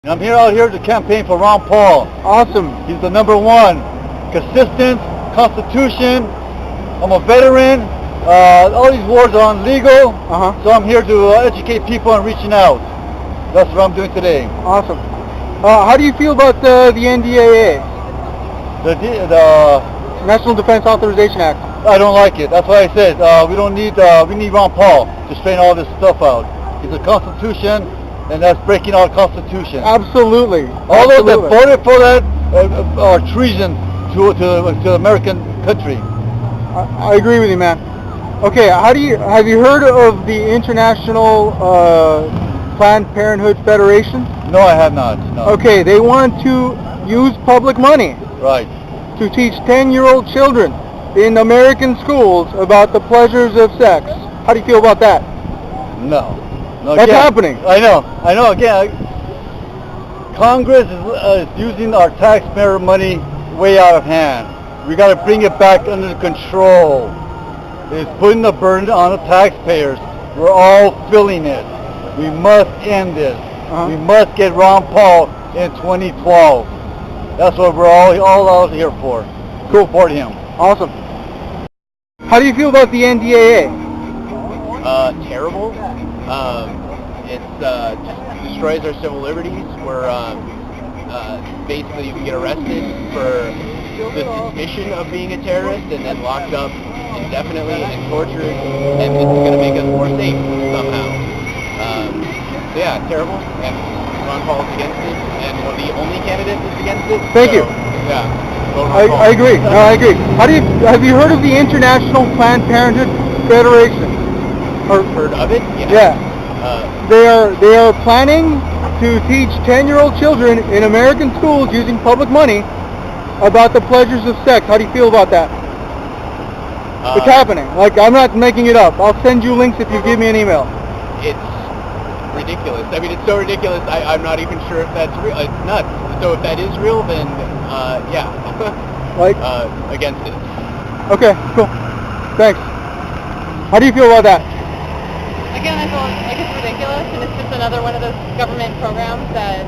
I'm here out here to campaign for Ron Paul. Awesome. He's the number one. Consistent, Constitution. I'm a veteran. All these wars are illegal. So I'm here to educate people and reaching out. That's what I'm doing today. Awesome. How do you feel about the NDAA? The National Defense Authorization Act. I don't like it. That's why I said we need Ron Paul to straighten all this stuff out. He's a Constitution, and that's breaking our Constitution. Absolutely. All those that voted for that are treason to the American country. I agree with you, man. Okay, have you heard of the International Planned Parenthood Federation? No, I have not. No. Okay, they want to use public money to teach 10-year-old children in American schools about the pleasures of sex. How do you feel about that? No. That's happening. I know. Again, Congress is using our taxpayer money way out of hand. We got to bring it back under control. It's putting the burden on the taxpayers. We're all feeling it. We must end this. We must get Ron Paul in 2012. That's what we're all out here for. Cool. Support him. Awesome. How do you feel about the NDAA? Terrible. It just destroys our civil liberties. We're basically you can get arrested for the suspicion of being a terrorist and then locked up indefinitely and tortured, and this is going to make us more safe somehow. So yeah, terrible. And Ron Paul is against it, and the only candidate that's against it. Thank you. Yeah. I agree. No, I agree. Have you heard of the International Planned Parenthood Federation? Or heard of it? Yeah. They are planning to teach 10-year-old children in American schools using public money about the pleasures of sex. How do you feel about that? It's happening. Like, I'm not making it up. I'll send you links if you give me an email. It's ridiculous. I mean, it's so ridiculous. I'm not even sure if that's real. It's nuts. So if that is real, then yeah, against it. Okay, cool. Thanks. How do you feel about that? Again, I feel like it's ridiculous, and it's just another one of those government programs that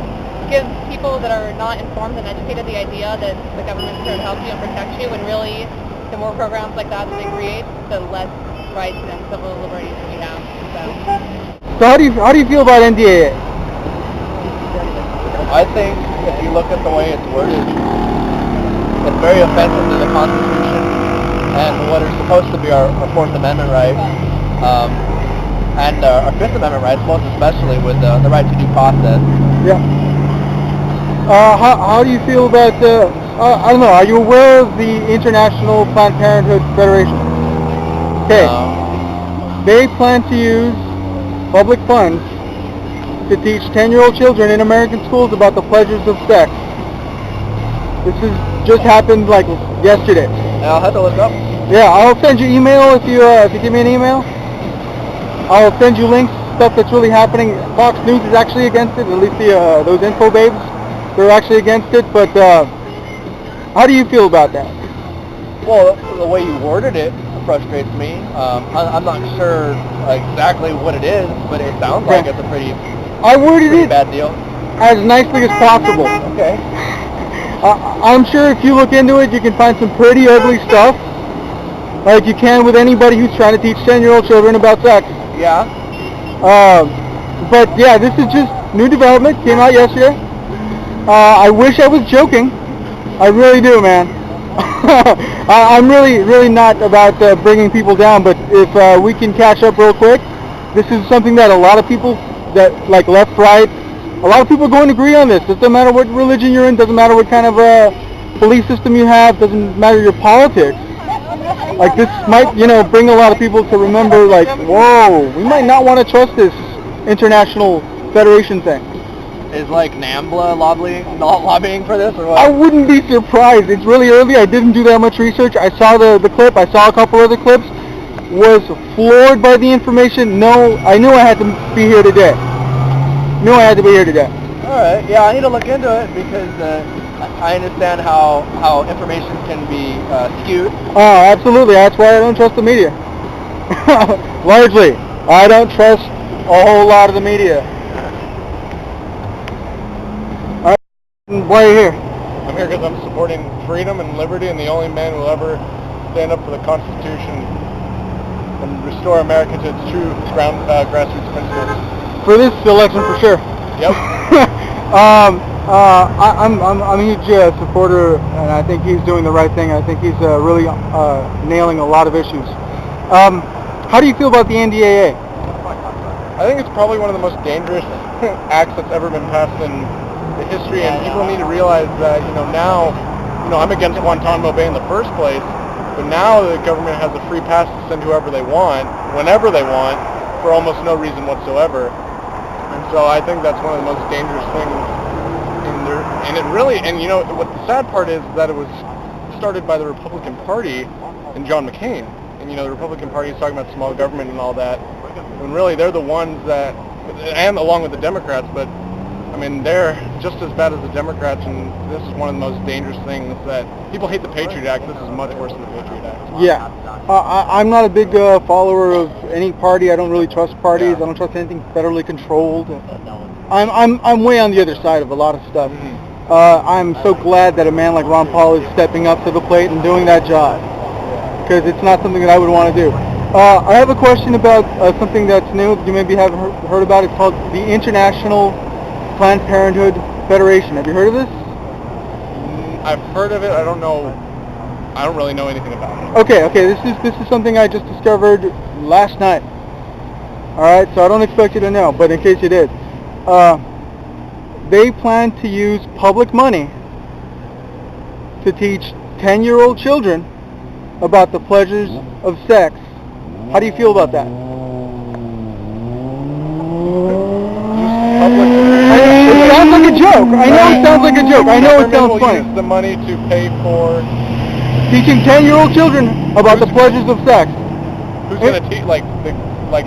gives people that are not informed and educated the idea that the government's here to help you and protect you, when really, the more programs like that they create, the less rights and civil liberties we have. So how do you feel about NDAA? I think if you look at the way it's worded, it's very offensive to the Constitution and what are supposed to be our Fourth Amendment rights. And our Fifth Amendment rights, most especially with the right to due process. Yeah. How do you feel about I don't know, are you aware of the International Planned Parenthood Federation? Okay. They plan to use public funds to teach 10-year-old children in American schools about the pleasures of sex. This has just happened like yesterday. I'll have to look up. Yeah, I'll send you email if you give me an email. I'll send you links, stuff that's really happening. Fox News is actually against it, at least those info babes, they're actually against it, but how do you feel about that? Well, the way you worded it frustrates me. I'm not sure exactly what it is, but it sounds like it's a pretty bad deal. As nicely as possible. Okay. I'm sure if you look into it, you can find some pretty ugly stuff, like you can with anybody who's trying to teach 10-year-old children about sex. Yeah. But yeah, this is just new development, came out yesterday. I wish I was joking. I really do, man. I'm really not about bringing people down, but if we can catch up real quick, this is something that a lot of people, that like left, right, a lot of people are going to agree on this. Doesn't matter what religion you're in, doesn't matter what kind of belief system you have, doesn't matter your politics. Like, this might, bring a lot of people to remember, like, whoa, we might not want to trust this international federation thing. Is like NAMBLA lobbying for this, or what? I wouldn't be surprised. It's really early. I didn't do that much research. I saw the clip. I saw a couple other clips. Was floored by the information. No, I knew I had to be here today. All right. Yeah, I need to look into it because I understand how information can be skewed. Oh, absolutely. That's why I don't trust the media. Largely, I don't trust a whole lot of the media. Why are you here? I'm here because I'm supporting freedom and liberty, and the only man who will ever stand up for the Constitution and restore America to its true grassroots principles. For this election, for sure. Yep. I'm a huge supporter, and I think he's doing the right thing. I think he's really nailing a lot of issues. How do you feel about the NDAA? I think it's probably one of the most dangerous acts that's ever been passed in the history, and people need to realize that, now, I'm against Guantanamo Bay in the first place, but now the government has a free pass to send whoever they want, whenever they want, for almost no reason whatsoever. And so I think that's one of the most dangerous things in there. And it really, what the sad part is that it was started by the Republican Party and John McCain. And, the Republican Party is talking about small government and all that, when really they're the ones that, and along with the Democrats, but they're just as bad as the Democrats, and this is one of the most dangerous things that people hate the Patriot Act. This is much worse than the Patriot Act. Yeah. I'm not a big follower of any party. I don't really trust parties. I don't trust anything federally controlled. I'm way on the other side of a lot of stuff. Mm-hmm. I'm so glad that a man like Ron Paul is stepping up to the plate and doing that job, because it's not something that I would want to do. I have a question about something that's new. You maybe haven't heard about. It's called the International Planned Parenthood Federation. Have you heard of this? I've heard of it. I don't really know anything about it. Okay. This is something I just discovered last night. All right, so I don't expect you to know, but in case you did, they plan to use public money to teach 10-year-old children about the pleasures of sex. How do you feel about that? It sounds like a joke. I know it sounds like a joke. I know it sounds funny. Use the money to pay for teaching 10-year-old children about the pleasures of sex. Who's going to teach? Like,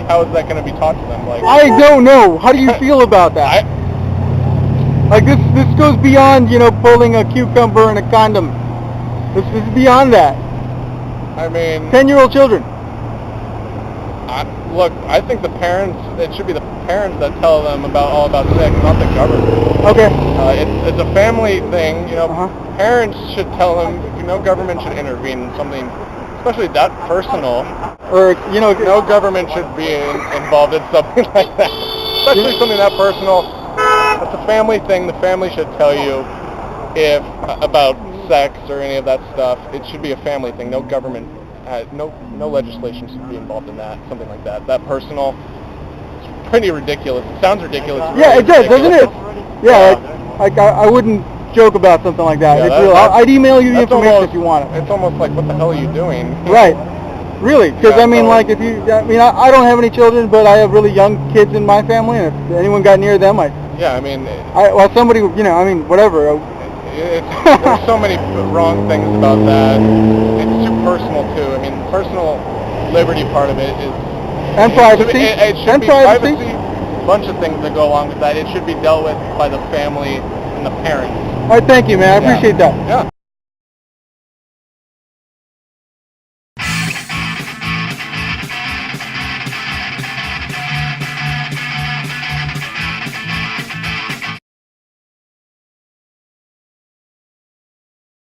how is that going to be taught to them? Like, I don't know. How do you feel about that? This goes beyond pulling a cucumber and a condom. This is beyond that. 10-year-old children. Look, I think it should be the parents that tell them all about sex, not the government. Okay. It's a family thing, Uh-huh. Parents should tell them, no government should intervene in something, especially that personal. Or, no government should be involved in something like that. Especially something that personal. It's a family thing. The family should tell you about sex or any of that stuff. It should be a family thing. No government, no legislation should be involved in that. Something like that. That personal. It's pretty ridiculous. It sounds ridiculous. Yeah, it does, ridiculous. doesn't it? Yeah, I wouldn't joke about something like that. Yeah, It's real. I'd email you the information if you want it. It's almost like, what the hell are you doing? Right. Really? Because Yeah, I don't have any children, but I have really young kids in my family, and if anyone got near them, somebody, whatever. There's so many wrong things about that. It's too personal too. Personal liberty part of it is. And privacy. It should and be privacy. A bunch of things that go along with that. It should be dealt with by the family and the parents. All right, thank you, man. I appreciate that. Yeah.